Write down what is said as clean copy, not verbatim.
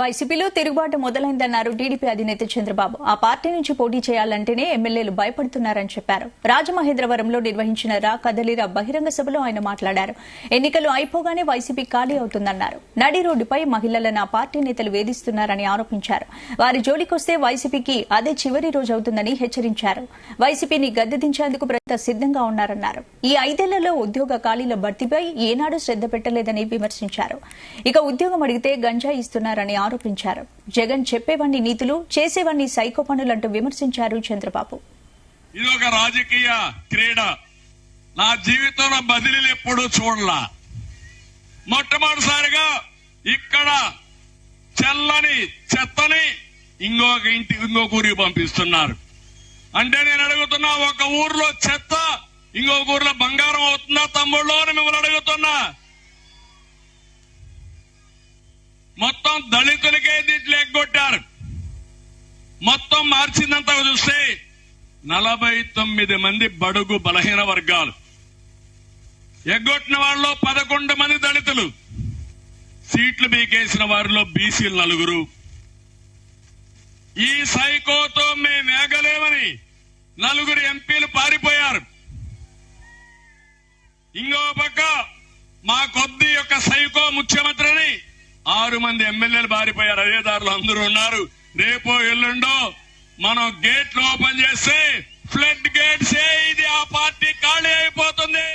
వైసీపీలో తిరుగుబాటు మొదలైందన్నారు టీడీపీ అధినేత చంద్రబాబు. ఆ పార్టీ నుంచి పోటీ చేయాలంటేనే ఎమ్మెల్యేలు భయపడుతున్నారని చెప్పారు. రాజమహేంద్రవరంలో నిర్వహించిన రా కదలిరా బహిరంగ సభలో ఆయన మాట్లాడారు. ఎన్నికలు అయిపోగానే వైసీపీ ఖాళీ అవుతుందన్నారు. నడి రోడ్డుపై మహిళలను ఆ పార్టీ నేతలు వేధిస్తున్నారని ఆరోపించారు. వారి జోలికొస్తే వైసీపీకి అదే చివరి రోజు అవుతుందని హెచ్చరించారు. వైసీపీని గద్దెదించేందుకు ప్రజలు సిద్దంగా ఉన్నారన్నారు. ఈ 5 ఏళ్లలో ఉద్యోగ ఖాళీల భర్తీపై ఏనాడు శ్రద్ధ పెట్టలేదని విమర్శించారు. ఇక ఉద్యోగం అడిగితే గంజాయి ఇస్తున్నారని ఆరోపించారు. జగన్ చెప్పేవాణ్ణి నీతులు, చేసేవాణ్ణి సైకో పనులంటూ విమర్శించారు చంద్రబాబు. ఇదొక రాజకీయ క్రీడ. నా జీవితంలో బదిలీలు ఎప్పుడూ చూడలా. మొట్టమొదటిసారిగా ఇక్కడ చెల్లని చెత్తని ఇంకొక ఊరికి పంపిస్తున్నారు. అంటే నేను అడుగుతున్నా, ఒక ఊర్లో చెత్త ఇంకొక ఊర్లో బంగారం అవుతుందా తమ్ముళ్ళు అని మిమ్మల్ని అడుగుతున్నా. మొత్తం దళితులకే దీంట్లో ఎగ్గొట్టారు. మొత్తం మార్చిందంతా చూస్తే 49 మంది బడుగు బలహీన వర్గాలు ఎగ్గొట్టిన వాళ్ళలో 11 మంది దళితులు, సీట్లు బీకేసిన వారిలో బీసీలు 4. ఈ సైకోతో మేము వేగలేమని 4 ఎంపీలు పారిపోయారు. ఇంకో పక్క మా కొద్ది యొక్క సైకో ముఖ్యమంత్రిని 6 మంది ఎమ్మెల్యేలు పారిపోయారు. అదే దారిలో అందరూ ఉన్నారు. రేపో ఎల్లుండో మనం గేట్లు ఓపెన్ చేస్తే ఫ్లడ్ గేట్సే ఇది ఆ పార్టీ ఖాళీ అయిపోతుంది.